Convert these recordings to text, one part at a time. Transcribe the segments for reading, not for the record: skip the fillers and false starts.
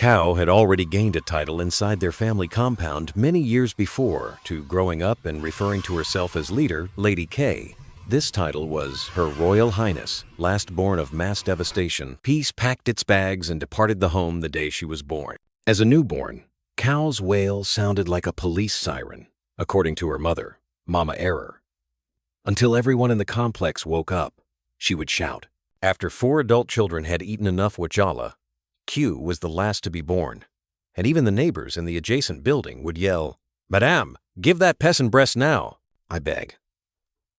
Cow had already gained a title inside their family compound many years before to growing up and referring to herself as leader, Lady K. This title was Her Royal Highness, last born of mass devastation. Peace packed its bags and departed the home the day she was born. As a newborn, Cow's wail sounded like a police siren, according to her mother, Mama Error. Until everyone in the complex woke up, she would shout. After 4 adult children had eaten enough wajala, Q was the last to be born, and even the neighbors in the adjacent building would yell, "Madame, give that peasant breast now, I beg."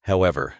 However,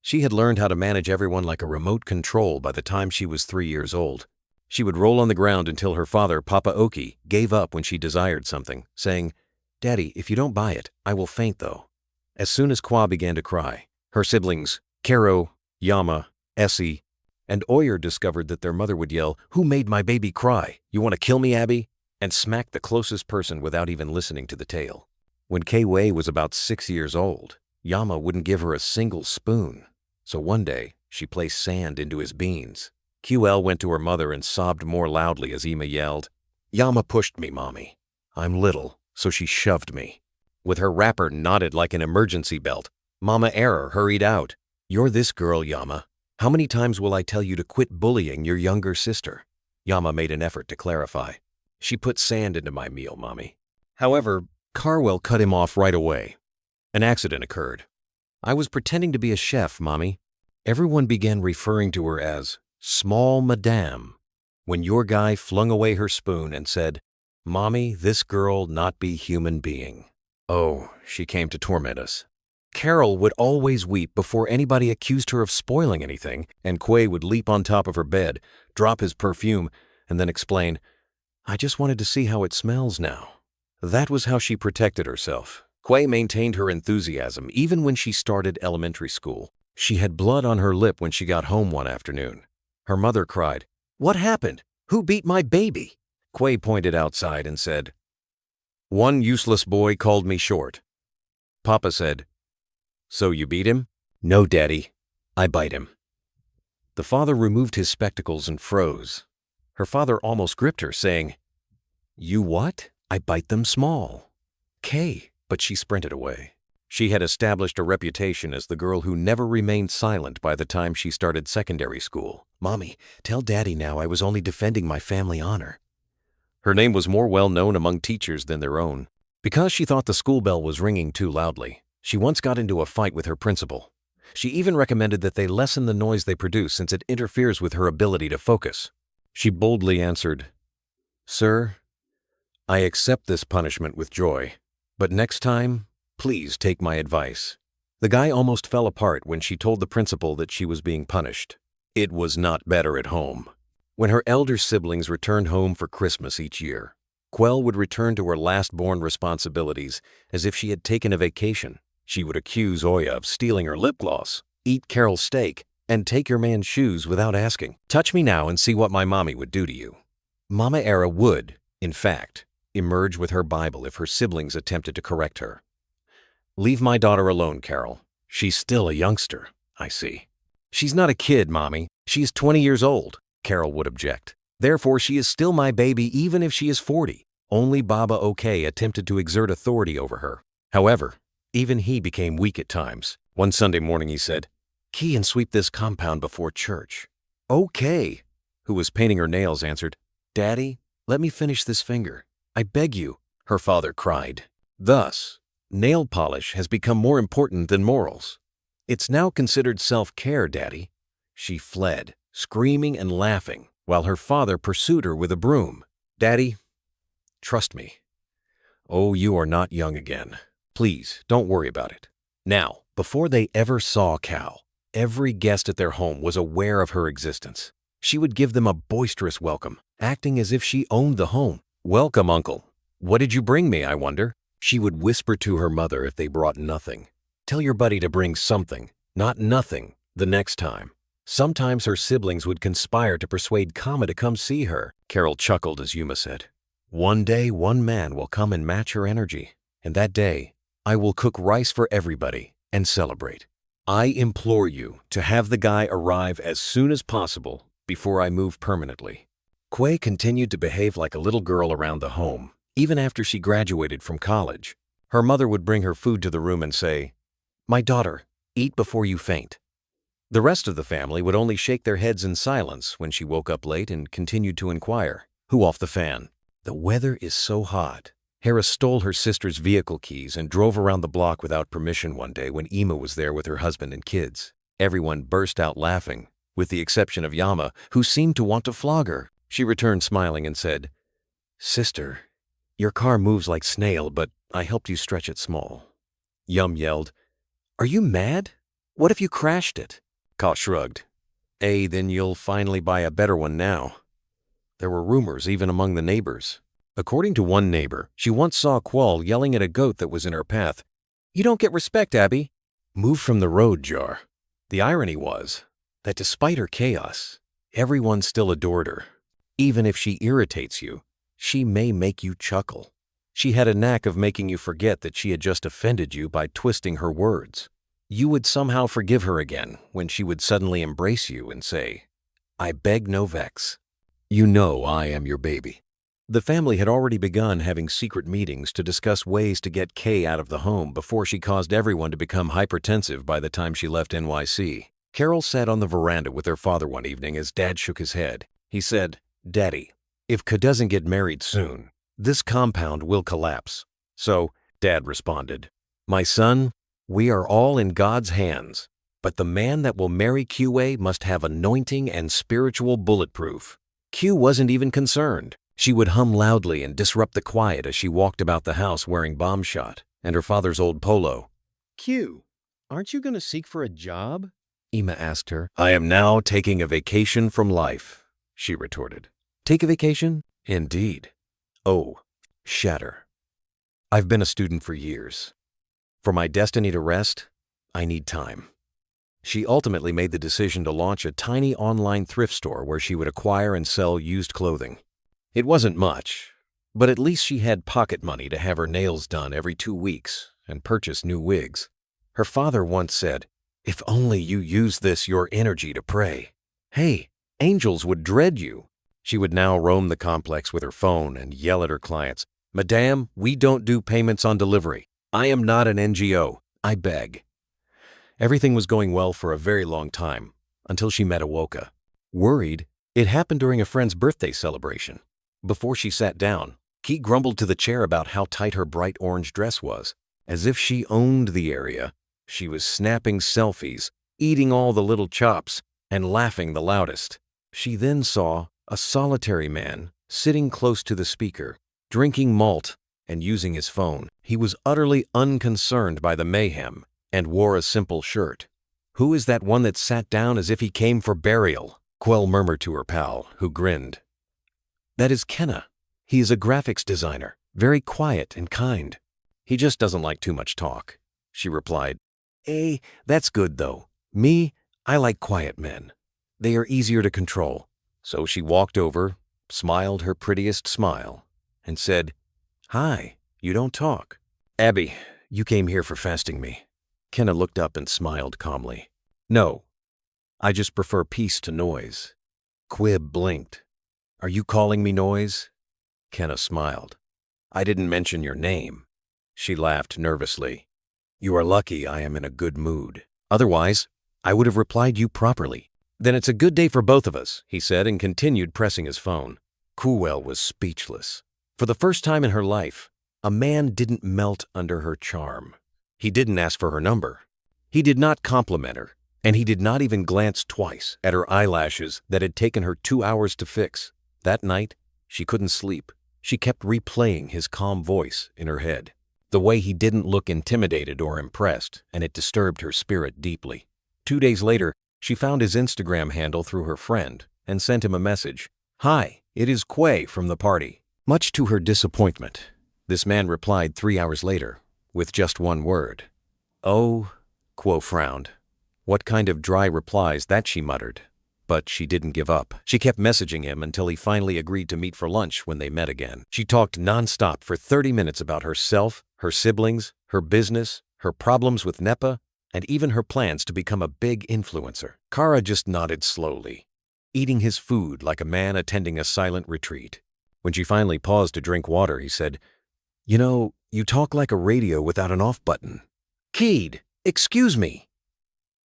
she had learned how to manage everyone like a remote control by the time she was 3 years old. She would roll on the ground until her father, Papa Oki, gave up when she desired something, saying, "Daddy, if you don't buy it, I will faint though." As soon as Kwa began to cry, her siblings, Kero, Yama, Essie, and Oyer discovered that their mother would yell, "Who made my baby cry? You want to kill me, Abby?" and smack the closest person without even listening to the tale. When Kei was about 6 years old, Yama wouldn't give her a single spoon, so one day she placed sand into his beans. QL went to her mother and sobbed more loudly as Ima yelled, "Yama pushed me, Mommy. I'm little, so she shoved me." With her wrapper knotted like an emergency belt, Mama Error hurried out. "You're this girl, Yama. How many times will I tell you to quit bullying your younger sister?" Yama made an effort to clarify. "She put sand into my meal, Mommy." However, Carwell cut him off right away. An accident occurred. "I was pretending to be a chef, Mommy." Everyone began referring to her as Small Madame when your guy flung away her spoon and said, "Mommy, this girl not be human being." Oh, she came to torment us. Carol would always weep before anybody accused her of spoiling anything, and Quay would leap on top of her bed, drop his perfume, and then explain, "I just wanted to see how it smells now." That was how she protected herself. Quay maintained her enthusiasm even when she started elementary school. She had blood on her lip when she got home one afternoon. Her mother cried, "What happened? Who beat my baby?" Quay pointed outside and said, "One useless boy called me short." Papa said, "So you beat him?" "No, Daddy. I bite him." The father removed his spectacles and froze. Her father almost gripped her, saying, "You what?" "I bite them small." "Kay," but she sprinted away. She had established a reputation as the girl who never remained silent by the time she started secondary school. "Mommy, tell Daddy now I was only defending my family honor." Her name was more well known among teachers than their own. Because she thought the school bell was ringing too loudly, she once got into a fight with her principal. She even recommended that they lessen the noise they produce since it interferes with her ability to focus. She boldly answered, "Sir, I accept this punishment with joy, but next time, please take my advice." The guy almost fell apart when she told the principal that she was being punished. It was not better at home. When her elder siblings returned home for Christmas each year, Quell would return to her last-born responsibilities as if she had taken a vacation. She would accuse Oya of stealing her lip gloss, eat Carol's steak, and take your man's shoes without asking. "Touch me now and see what my mommy would do to you." Mama Era would, in fact, emerge with her Bible if her siblings attempted to correct her. "Leave my daughter alone, Carol. She's still a youngster, I see." "She's not a kid, Mommy. She is 20 years old, Carol would object. "Therefore, she is still my baby even if she is 40. Only Baba OK attempted to exert authority over her. However, even he became weak at times. One Sunday morning he said, "Key and sweep this compound before church." OK, who was painting her nails, answered, "Daddy, let me finish this finger. I beg you," her father cried. Thus, nail polish has become more important than morals. "It's now considered self-care, Daddy." She fled, screaming and laughing, while her father pursued her with a broom. "Daddy, trust me. Oh, you are not young again. Please, don't worry about it." Now, before they ever saw Cal, every guest at their home was aware of her existence. She would give them a boisterous welcome, acting as if she owned the home. "Welcome, Uncle. What did you bring me, I wonder?" She would whisper to her mother if they brought nothing. "Tell your buddy to bring something, not nothing, the next time." Sometimes her siblings would conspire to persuade Kama to come see her. Carol chuckled as Yuma said, "One day, one man will come and match her energy, and that day, I will cook rice for everybody and celebrate. I implore you to have the guy arrive as soon as possible before I move permanently." Kwe continued to behave like a little girl around the home, even after she graduated from college. Her mother would bring her food to the room and say, "My daughter, eat before you faint." The rest of the family would only shake their heads in silence when she woke up late and continued to inquire, "Who off the fan?" "The weather is so hot." Hera stole her sister's vehicle keys and drove around the block without permission one day when Ima was there with her husband and kids. Everyone burst out laughing, with the exception of Yama, who seemed to want to flog her. She returned smiling and said, "Sister, your car moves like snail, but I helped you stretch it small." Yum yelled, "Are you mad? What if you crashed it?" Ka shrugged. Then you'll finally buy a better one now." There were rumors even among the neighbors. According to one neighbor, she once saw Qual yelling at a goat that was in her path, "You don't get respect, Abby. Move from the road, Jar." The irony was that despite her chaos, everyone still adored her. Even if she irritates you, she may make you chuckle. She had a knack of making you forget that she had just offended you by twisting her words. You would somehow forgive her again when she would suddenly embrace you and say, "I beg no vex. You know I am your baby." The family had already begun having secret meetings to discuss ways to get Kay out of the home before she caused everyone to become hypertensive by the time she left NYC. Carol sat on the veranda with her father one evening as Dad shook his head. He said, "Daddy, if Ka doesn't get married soon, this compound will collapse." "So," Dad responded, "My son, we are all in God's hands, but the man that will marry QA must have anointing and spiritual bulletproof." Q wasn't even concerned. She would hum loudly and disrupt the quiet as she walked about the house wearing bomb shot and her father's old polo. "Q, aren't you going to seek for a job?" Ima asked her. "I am now taking a vacation from life," she retorted. "Take a vacation? Indeed. Oh, shatter. I've been a student for years. For my destiny to rest, I need time." She ultimately made the decision to launch a tiny online thrift store where she would acquire and sell used clothing. It wasn't much, but at least she had pocket money to have her nails done every 2 weeks and purchase new wigs. Her father once said, "If only you used your energy to pray. Hey, angels would dread you." She would now roam the complex with her phone and yell at her clients, "Madame, we don't do payments on delivery. I am not an NGO. I beg." Everything was going well for a very long time, until she met Awoka. Worried, it happened during a friend's birthday celebration. Before she sat down, Key grumbled to the chair about how tight her bright orange dress was. As if she owned the area, she was snapping selfies, eating all the little chops, and laughing the loudest. She then saw a solitary man sitting close to the speaker, drinking malt and using his phone. He was utterly unconcerned by the mayhem and wore a simple shirt. "Who is that one that sat down as if he came for burial?" Quell murmured to her pal, who grinned. "That is Kenna. He is a graphics designer, very quiet and kind. He just doesn't like too much talk," she replied. That's good though. Me, I like quiet men. They are easier to control." So she walked over, smiled her prettiest smile, and said, "Hi, you don't talk." "Abby, you came here for fasting me." Kenna looked up and smiled calmly. "No, I just prefer peace to noise." Quib blinked. "Are you calling me noise?" Kenna smiled. "I didn't mention your name." She laughed nervously. "You are lucky I am in a good mood. Otherwise, I would have replied you properly." "Then it's a good day for both of us," he said, and continued pressing his phone. Kuwel was speechless. For the first time in her life, a man didn't melt under her charm. He didn't ask for her number. He did not compliment her, and he did not even glance twice at her eyelashes that had taken her 2 hours to fix. That night, she couldn't sleep. She kept replaying his calm voice in her head. The way he didn't look intimidated or impressed, and it disturbed her spirit deeply. 2 days later, she found his Instagram handle through her friend and sent him a message. "Hi, it is Quay from the party." Much to her disappointment, this man replied 3 hours later with just one word. "Oh," Quo frowned. What kind of dry replies that, she muttered. But she didn't give up. She kept messaging him until he finally agreed to meet for lunch when they met again. She talked nonstop for 30 minutes about herself, her siblings, her business, her problems with NEPA, and even her plans to become a big influencer. Kara just nodded slowly. eating his food like a man attending a silent retreat. When she finally paused to drink water, he said, "You know, you talk like a radio without an off button." "Keyed, excuse me."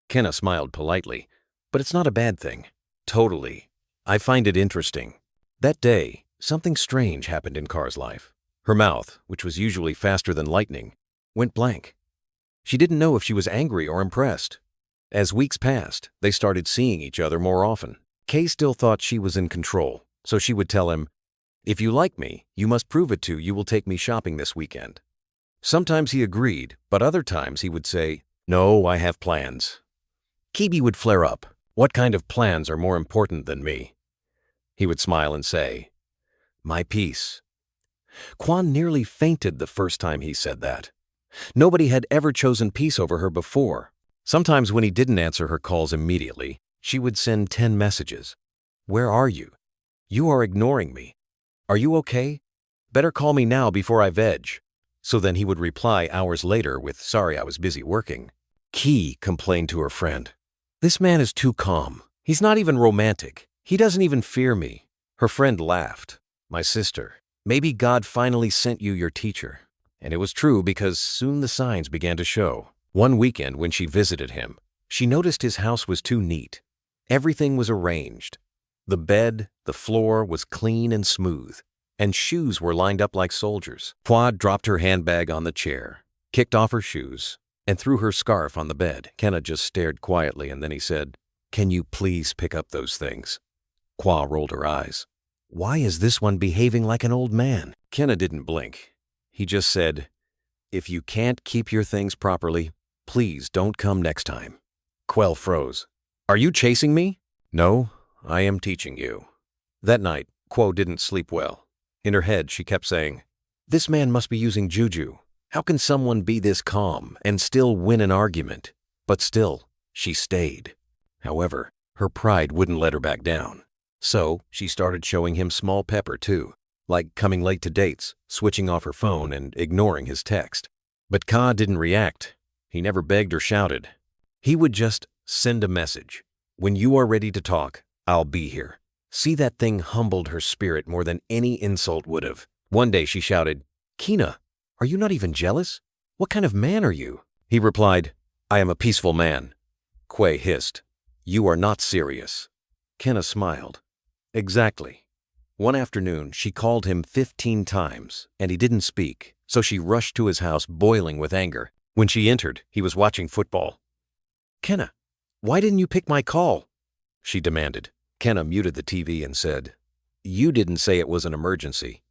Kenna smiled politely, "But it's not a bad thing." "Totally. I find it interesting." That day, something strange happened in Car's life. Her mouth, which was usually faster than lightning, went blank. She didn't know if she was angry or impressed. As weeks passed, they started seeing each other more often. Kay still thought she was in control, so she would tell him, "If you like me, you must prove it to you will take me shopping this weekend." Sometimes he agreed, but other times he would say, "No, I have plans." Kibi would flare up. "What kind of plans are more important than me?" He would smile and say, "My peace." Kwan nearly fainted the first time he said that. Nobody had ever chosen peace over her before. Sometimes when he didn't answer her calls immediately, she would send 10 messages. "Where are you? You are ignoring me. Are you okay? Better call me now before I veg." So then he would reply hours later with, "Sorry, I was busy working." Key complained to her friend, "This man is too calm. He's not even romantic. He doesn't even fear me." Her friend laughed. "My sister, maybe God finally sent you your teacher." And it was true because soon the signs began to show. One weekend when she visited him, she noticed his house was too neat. Everything was arranged. The bed, the floor was clean and smooth, and shoes were lined up like soldiers. Quad dropped her handbag on the chair, kicked off her shoes, and threw her scarf on the bed. Kenna just stared quietly, and then he said, "Can you please pick up those things?" Kwa rolled her eyes. "Why is this one behaving like an old man?" Kenna didn't blink. He just said, "If you can't keep your things properly, please don't come next time." Quell froze. "Are you chasing me?" "No, I am teaching you." That night, Quo didn't sleep well. In her head, she kept saying, "This man must be using juju. How can someone be this calm and still win an argument?" But still, she stayed. However, her pride wouldn't let her back down. So she started showing him small pepper too, like coming late to dates, switching off her phone, and ignoring his text. But Ka didn't react. He never begged or shouted. He would just send a message. "When you are ready to talk, I'll be here." See, that thing humbled her spirit more than any insult would have. One day she shouted, "Kina, are you not even jealous? What kind of man are you?" He replied, "I am a peaceful man." Quay hissed, "You are not serious." Kenna smiled. Exactly. One afternoon, she called him 15 times, and he didn't speak, so she rushed to his house boiling with anger. When she entered, he was watching football. "Kenna, why didn't you pick my call?" she demanded. Kenna muted the TV and said, "You didn't say it was an emergency."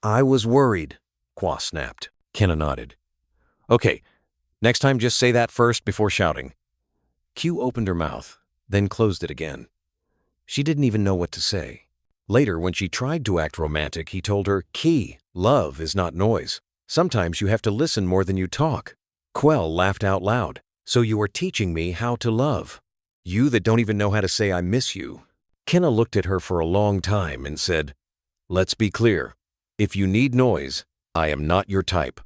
"I was worried," Kwa snapped. Kenna nodded. "Okay, next time just say that first before shouting." Q opened her mouth, then closed it again. She didn't even know what to say. Later, when she tried to act romantic, he told her, "Key, love is not noise. Sometimes you have to listen more than you talk." Quell laughed out loud. "So you are teaching me how to love? You that don't even know how to say I miss you." Kenna looked at her for a long time and said, "Let's be clear. If you need noise, I am not your type."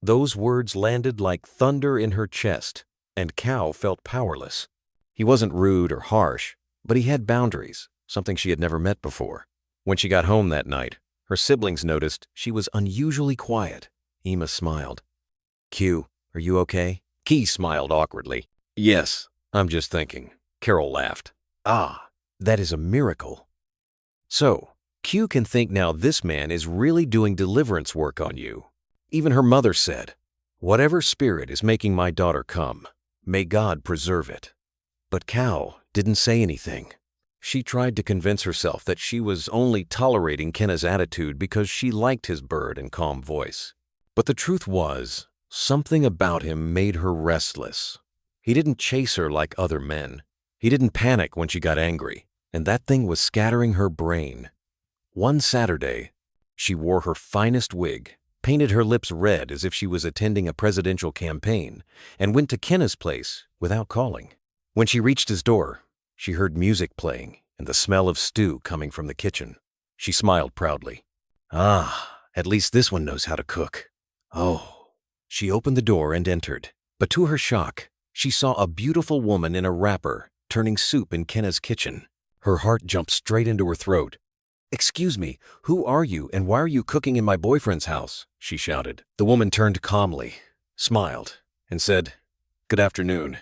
Those words landed like thunder in her chest, and Cow felt powerless. He wasn't rude or harsh, but he had boundaries, something she had never met before. When she got home that night, her siblings noticed she was unusually quiet. Ema smiled. "Q, are you okay?" Key smiled awkwardly. "Yes, I'm just thinking." Carol laughed. "Ah, that is a miracle." So, Q can think now this man is really doing deliverance work on you. Even her mother said, "Whatever spirit is making my daughter come, may God preserve it." But Cow didn't say anything. She tried to convince herself that she was only tolerating Kenna's attitude because she liked his bird and calm voice. But the truth was, something about him made her restless. He didn't chase her like other men. He didn't panic when she got angry, and that thing was scattering her brain. One Saturday, she wore her finest wig, painted her lips red as if she was attending a presidential campaign, and went to Kenna's place without calling. When she reached his door, she heard music playing and the smell of stew coming from the kitchen. She smiled proudly. "Ah, at least this one knows how to cook." Oh. She opened the door and entered, but to her shock, she saw a beautiful woman in a wrapper turning soup in Kenna's kitchen. Her heart jumped straight into her throat. "Excuse me, who are you and why are you cooking in my boyfriend's house?" she shouted. The woman turned calmly, smiled, and said, "Good afternoon.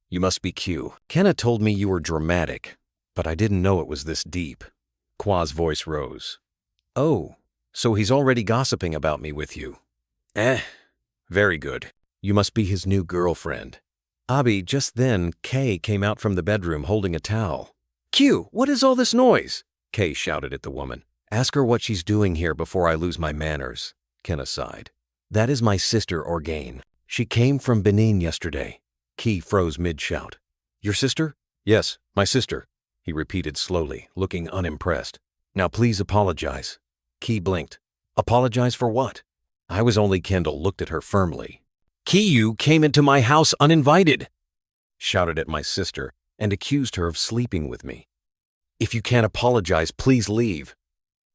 You must be Q. Kenna told me you were dramatic, but I didn't know it was this deep." Kwa's voice rose. "Oh, so he's already gossiping about me with you. Very good. You must be his new girlfriend." Abi, just then, Kay came out from the bedroom holding a towel. "Q, what is all this noise?" Kay shouted at the woman. "Ask her what she's doing here before I lose my manners," Kenna sighed. "That is my sister, Orgain. She came from Benin yesterday." Key froze mid-shout. "Your sister?" "Yes, my sister," he repeated slowly, looking unimpressed. "Now please apologize." Key blinked. "Apologize for what?" I was only Kendall looked at her firmly. "You came into my house uninvited," shouted at my sister, and accused her of sleeping with me. "If you can't apologize, please leave."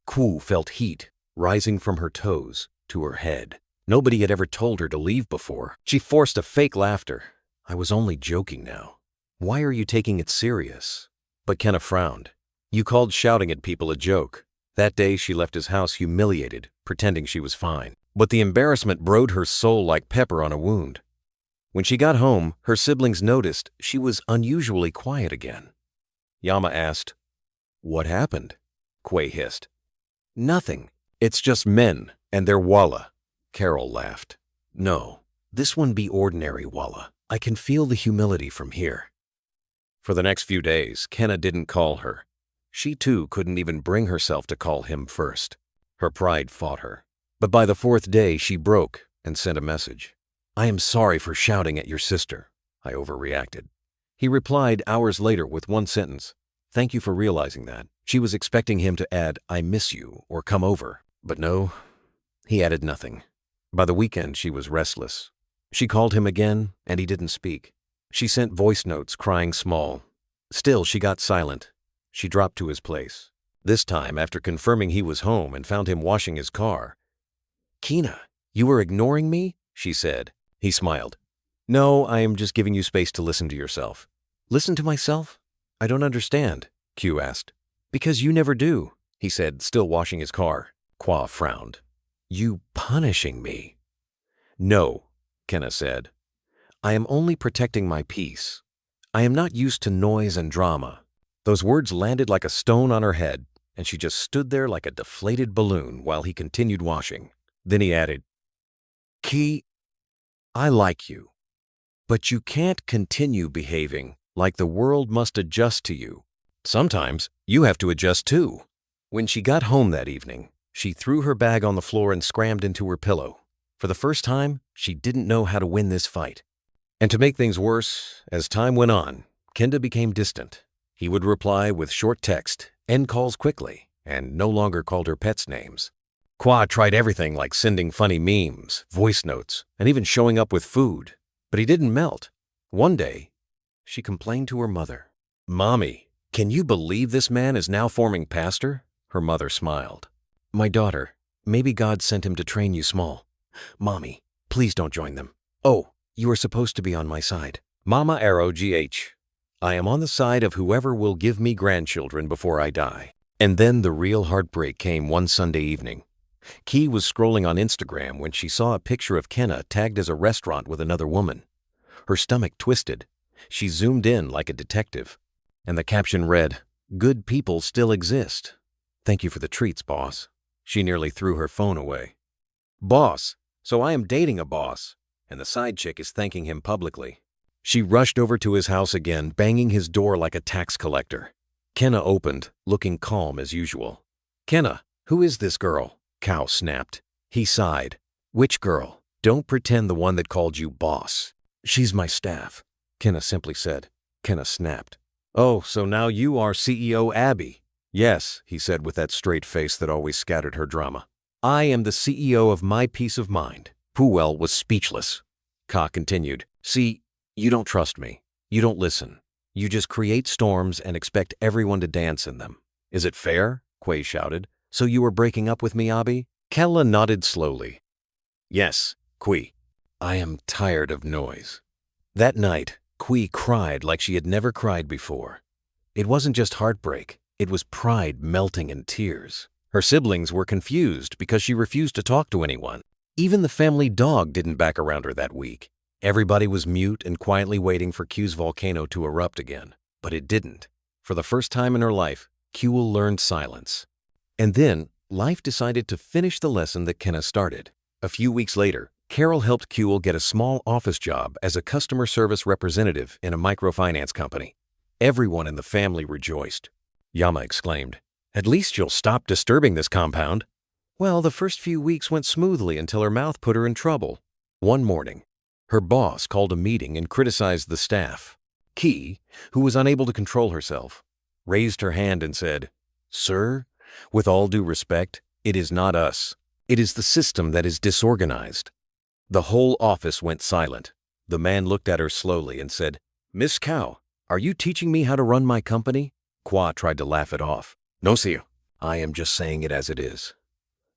Ku felt heat rising from her toes to her head. Nobody had ever told her to leave before. She forced a fake laughter. "I was only joking now. Why are you taking it serious?" But Kenna frowned. "You called shouting at people a joke." That day she left his house humiliated, pretending she was fine. But the embarrassment broke her soul like pepper on a wound. When she got home, her siblings noticed she was unusually quiet again. Yama asked, "What happened?" Quay hissed. "Nothing. It's just men and their walla." Carol laughed. "No, this one be ordinary walla. I can feel the humility from here." For the next few days, Kenna didn't call her. She too couldn't even bring herself to call him first. Her pride fought her. But by the fourth day, she broke and sent a message. "I am sorry for shouting at your sister. I overreacted." He replied hours later with one sentence. "Thank you for realizing that." She was expecting him to add, "I miss you," or "come over." But no, he added nothing. By the weekend, she was restless. She called him again, and he didn't speak. She sent voice notes, crying small. Still, she got silent. She dropped to his place. This time, after confirming he was home and found him washing his car. "Kina, you were ignoring me?" she said. He smiled. "No, I am just giving you space to listen to yourself." "Listen to myself? I don't understand," Q asked. "Because you never do," he said, still washing his car. Kwa frowned. "You punishing me?" "No," Kenna said. "I am only protecting my peace. I am not used to noise and drama." Those words landed like a stone on her head, and she just stood there like a deflated balloon while he continued washing. Then he added, "Ki, I like you, but you can't continue behaving like the world must adjust to you. Sometimes you have to adjust too." When she got home that evening, she threw her bag on the floor and scrammed into her pillow. For the first time, she didn't know how to win this fight. And to make things worse, as time went on, Kenda became distant. He would reply with short text, end calls quickly, and no longer called her pets' names. Kwa tried everything like sending funny memes, voice notes, and even showing up with food, but he didn't melt. One day, she complained to her mother. "Mommy, can you believe this man is now forming pastor?" Her mother smiled. "My daughter, maybe God sent him to train you small. Mommy, please don't join them. Oh, you are supposed to be on my side." Mama Arrow GH. "I am on the side of whoever will give me grandchildren before I die." And then the real heartbreak came one Sunday evening. Key was scrolling on Instagram when she saw a picture of Kenna tagged as a restaurant with another woman. Her stomach twisted. She zoomed in like a detective. And the caption read, "Good people still exist. Thank you for the treats, boss." She nearly threw her phone away. Boss, so I am dating a boss, and the side chick is thanking him publicly. She rushed over to his house again, banging his door like a tax collector. Kenna opened, looking calm as usual. "Kenna, who is this girl?" Cow snapped. He sighed. "Which girl? Don't pretend the one that called you boss." "She's my staff," Kenna simply said. Kenna snapped. "Oh, so now you are CEO Abby." "Yes," he said with that straight face that always scattered her drama. "I am the CEO of my peace of mind." Puwell was speechless. Ka continued, "See, you don't trust me. You don't listen. You just create storms and expect everyone to dance in them. Is it fair?" Quay shouted. "So you were breaking up with me, Abi?" Kella nodded slowly. "Yes, Quay. I am tired of noise." That night, Quay cried like she had never cried before. It wasn't just heartbreak, it was pride melting in tears. Her siblings were confused because she refused to talk to anyone. Even the family dog didn't back around her that week. Everybody was mute and quietly waiting for Q's volcano to erupt again. But it didn't. For the first time in her life, Q learned silence. And then, life decided to finish the lesson that Kenna started. A few weeks later, Carol helped Q get a small office job as a customer service representative in a microfinance company. Everyone in the family rejoiced. Yama exclaimed, "At least you'll stop disturbing this compound." Well, the first few weeks went smoothly until her mouth put her in trouble. One morning, her boss called a meeting and criticized the staff. Key, who was unable to control herself, raised her hand and said, "Sir, with all due respect, it is not us. It is the system that is disorganized." The whole office went silent. The man looked at her slowly and said, "Miss Cow, are you teaching me how to run my company?" Kwa tried to laugh it off. "No, sir. I am just saying it as it is."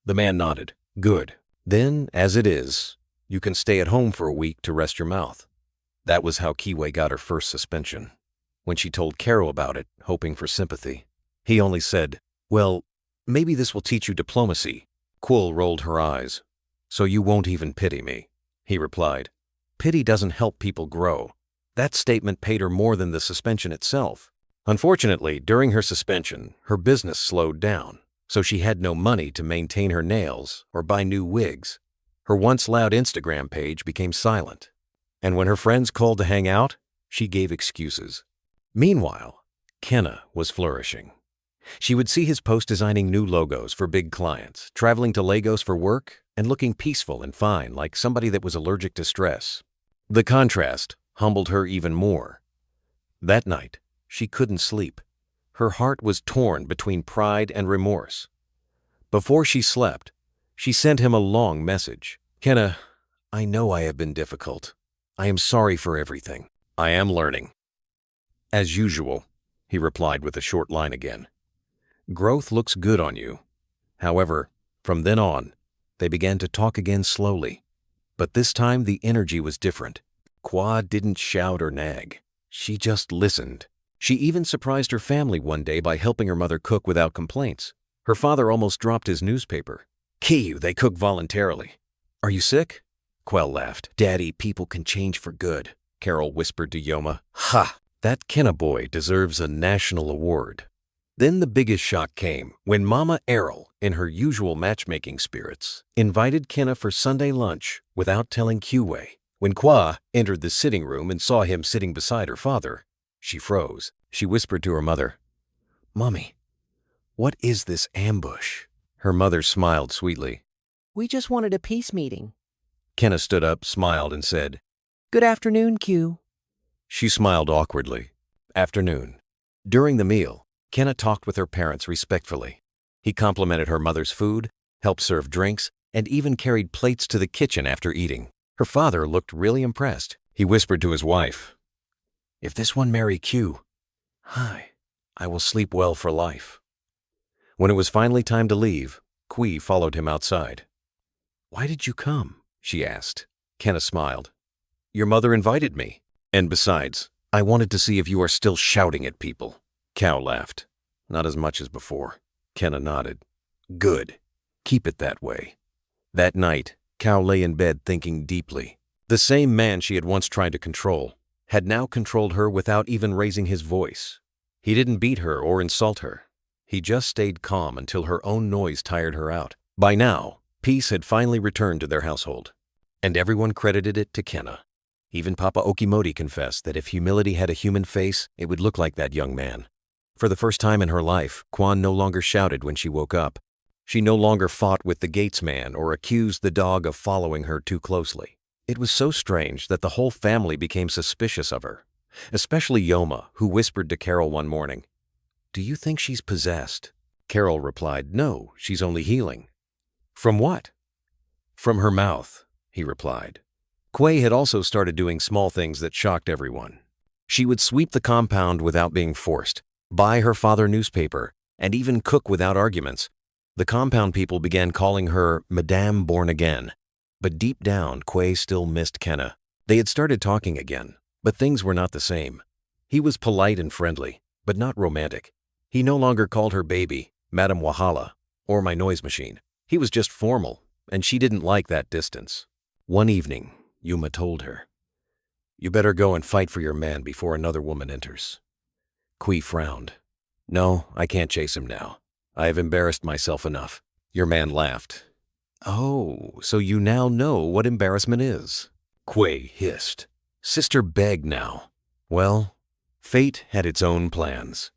The man nodded. "Good. Then, as it is, you can stay at home for a week to rest your mouth." That was how Kiwei got her first suspension. When she told Carol about it, hoping for sympathy, he only said, "Well, maybe this will teach you diplomacy." Quill rolled her eyes. "So you won't even pity me?" He replied, "Pity doesn't help people grow." That statement paid her more than the suspension itself. Unfortunately, during her suspension, her business slowed down, so she had no money to maintain her nails or buy new wigs. Her once loud Instagram page became silent, and when her friends called to hang out, she gave excuses. Meanwhile, Kenna was flourishing. She would see his post designing new logos for big clients, traveling to Lagos for work, and looking peaceful and fine like somebody that was allergic to stress. The contrast humbled her even more. That night, she couldn't sleep. Her heart was torn between pride and remorse. Before she slept, she sent him a long message. "Kenna, I know I have been difficult. I am sorry for everything. I am learning." "As usual," he replied with a short line again. "Growth looks good on you." However, from then on, they began to talk again slowly. But this time the energy was different. Kwa didn't shout or nag. She just listened. She even surprised her family one day by helping her mother cook without complaints. Her father almost dropped his newspaper. "Kiyu, they cook voluntarily." "Are you sick?" Quell laughed. "Daddy, people can change for good," Carol whispered to Yoma. "Ha! That Kenna boy deserves a national award." Then the biggest shock came when Mama Errol, in her usual matchmaking spirits, invited Kenna for Sunday lunch without telling Kiwei. When Kwa entered the sitting room and saw him sitting beside her father, she froze. She whispered to her mother, "Mommy, what is this ambush?" Her mother smiled sweetly. "We just wanted a peace meeting." Kenna stood up, smiled, and said, "Good afternoon, Q." She smiled awkwardly. Afternoon. During the meal, Kenna talked with her parents respectfully. He complimented her mother's food, helped serve drinks, and even carried plates to the kitchen after eating. Her father looked really impressed. He whispered to his wife, "If this one marry Q, I will sleep well for life." When it was finally time to leave, Kui followed him outside. "Why did you come?" she asked. Kenna smiled. "Your mother invited me. And besides, I wanted to see if you are still shouting at people." Cow laughed. "Not as much as before." Kenna nodded. "Good. Keep it that way." That night, Cow lay in bed thinking deeply. The same man she had once tried to control had now controlled her without even raising his voice. He didn't beat her or insult her. He just stayed calm until her own noise tired her out. By now, peace had finally returned to their household, and everyone credited it to Kenna. Even Papa Okimori confessed that if humility had a human face, it would look like that young man. For the first time in her life, Kwan no longer shouted when she woke up. She no longer fought with the gatesman or accused the dog of following her too closely. It was so strange that the whole family became suspicious of her, especially Yoma, who whispered to Carol one morning, "Do you think she's possessed?" Carol replied, "No, she's only healing." "From what?" "From her mouth," he replied. Quay had also started doing small things that shocked everyone. She would sweep the compound without being forced, buy her father newspaper, and even cook without arguments. The compound people began calling her Madame Born Again. But deep down, Quay still missed Kenna. They had started talking again, but things were not the same. He was polite and friendly, but not romantic. He no longer called her baby, Madam Wahala, or my noise machine. He was just formal, and she didn't like that distance. One evening, Yuma told her, "You better go and fight for your man before another woman enters." Kui frowned. "No, I can't chase him now. I have embarrassed myself enough." Your man laughed. "Oh, so you now know what embarrassment is." Kui hissed. Sister begged now. Well, fate had its own plans.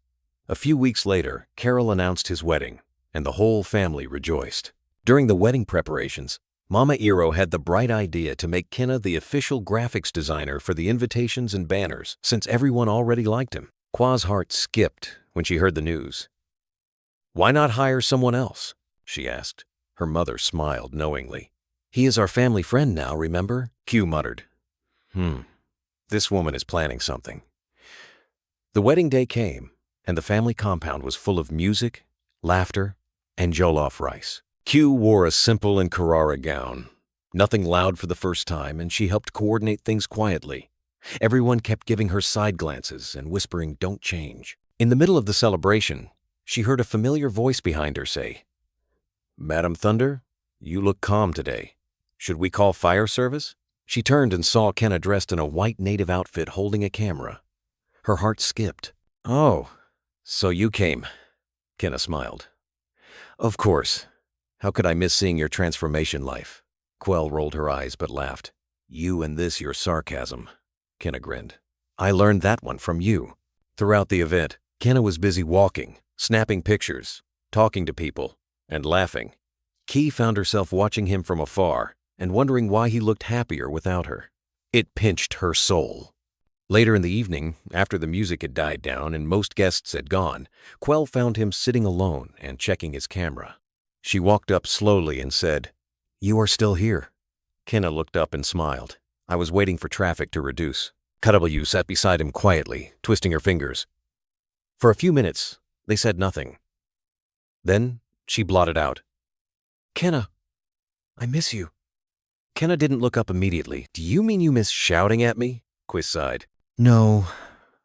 A few weeks later, Carol announced his wedding, and the whole family rejoiced. During the wedding preparations, Mama Iro had the bright idea to make Kenna the official graphics designer for the invitations and banners, since everyone already liked him. Kwa's heart skipped when she heard the news. "Why not hire someone else?" she asked. Her mother smiled knowingly. "He is our family friend now, remember?" Q muttered. This woman is planning something." The wedding day came, and the family compound was full of music, laughter, and jollof rice. Q wore a simple and Carrara gown. Nothing loud for the first time, and she helped coordinate things quietly. Everyone kept giving her side glances and whispering, "Don't change." In the middle of the celebration, she heard a familiar voice behind her say, "Madam Thunder, you look calm today. Should we call fire service?" She turned and saw Kenna dressed in a white native outfit holding a camera. Her heart skipped. "Oh, so you came," Kenna smiled. "Of course. How could I miss seeing your transformation life?" Quell rolled her eyes but laughed. "You and this your sarcasm," Kenna grinned. "I learned that one from you." Throughout the event, Kenna was busy walking, snapping pictures, talking to people, and laughing. Key found herself watching him from afar and wondering why he looked happier without her. It pinched her soul. Later in the evening, after the music had died down and most guests had gone, Quell found him sitting alone and checking his camera. She walked up slowly and said, "You are still here." Kenna looked up and smiled. "I was waiting for traffic to reduce." W sat beside him quietly, twisting her fingers. For a few minutes, they said nothing. Then she blotted out, "Kenna, I miss you." Kenna didn't look up immediately. "Do you mean you miss shouting at me?" Quiz sighed. "No,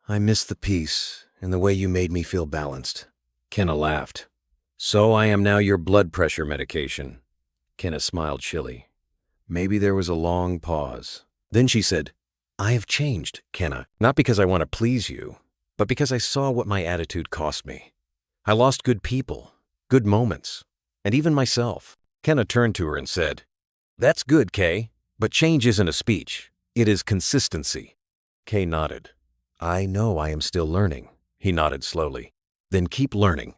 I miss the peace and the way you made me feel balanced." Kenna laughed. "So I am now your blood pressure medication." Kenna smiled shilly. Maybe there was a long pause. Then she said, "I have changed, Kenna, not because I want to please you, but because I saw what my attitude cost me. I lost good people, good moments, and even myself." Kenna turned to her and said, "That's good, Kay, but change isn't a speech. It is consistency." Kay nodded. "I know I am still learning." He nodded slowly. "Then keep learning.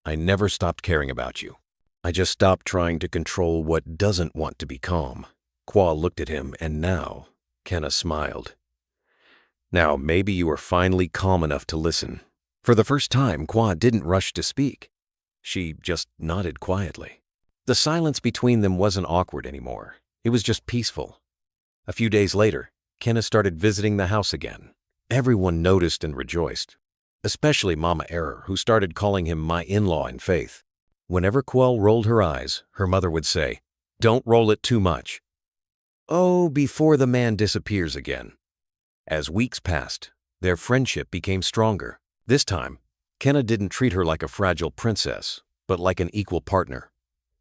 I never stopped caring about you. I just stopped trying to control what doesn't want to be calm." Kwa looked at him, and now Kenna smiled. "Now maybe you are finally calm enough to listen." For the first time, Kwa didn't rush to speak. She just nodded quietly. The silence between them wasn't awkward anymore. It was just peaceful. A few days later, Kenna started visiting the house again. Everyone noticed and rejoiced, especially Mama Error, who started calling him my in-law in faith. Whenever Quell rolled her eyes, her mother would say, "Don't roll it too much." Oh, before the man disappears again. As weeks passed, their friendship became stronger. This time, Kenna didn't treat her like a fragile princess, but like an equal partner.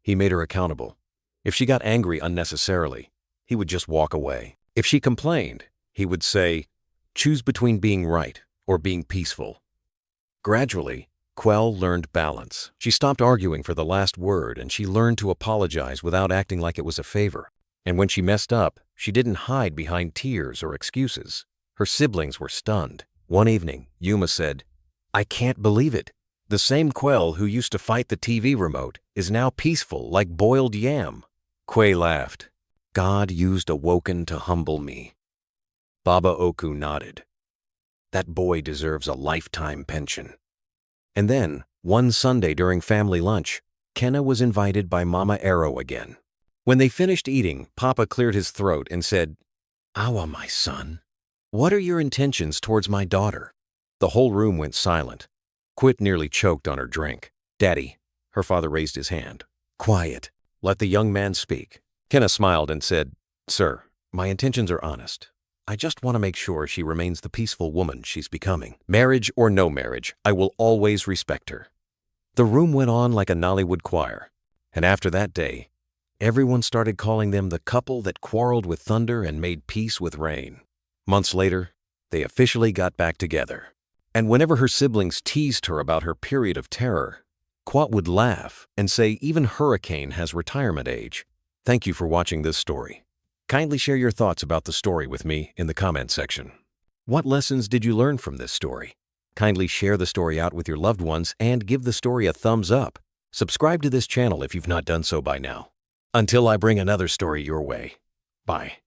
He made her accountable. If she got angry unnecessarily, he would just walk away. If she complained, he would say, "Choose between being right or being peaceful." Gradually, Quell learned balance. She stopped arguing for the last word, and she learned to apologize without acting like it was a favor. And when she messed up, she didn't hide behind tears or excuses. Her siblings were stunned. One evening, Yuma said, "I can't believe it. The same Quell who used to fight the TV remote is now peaceful like boiled yam." Quay laughed. "God used a woken to humble me." Baba Oku nodded. "That boy deserves a lifetime pension." And then, one Sunday during family lunch, Kenna was invited by Mama Arrow again. When they finished eating, Papa cleared his throat and said, "Awa, my son, what are your intentions towards my daughter?" The whole room went silent. Quit nearly choked on her drink. "Daddy," her father raised his hand. "Quiet. Let the young man speak." Kenna smiled and said, "Sir, my intentions are honest. I just want to make sure she remains the peaceful woman she's becoming. Marriage or no marriage, I will always respect her." The room went on like a Nollywood choir, and after that day, everyone started calling them the couple that quarreled with thunder and made peace with rain. Months later, they officially got back together. And whenever her siblings teased her about her period of terror, Quat would laugh and say even Hurricane has retirement age. Thank you for watching this story. Kindly share your thoughts about the story with me in the comment section. What lessons did you learn from this story? Kindly share the story out with your loved ones and give the story a thumbs up. Subscribe to this channel if you've not done so by now. Until I bring another story your way. Bye.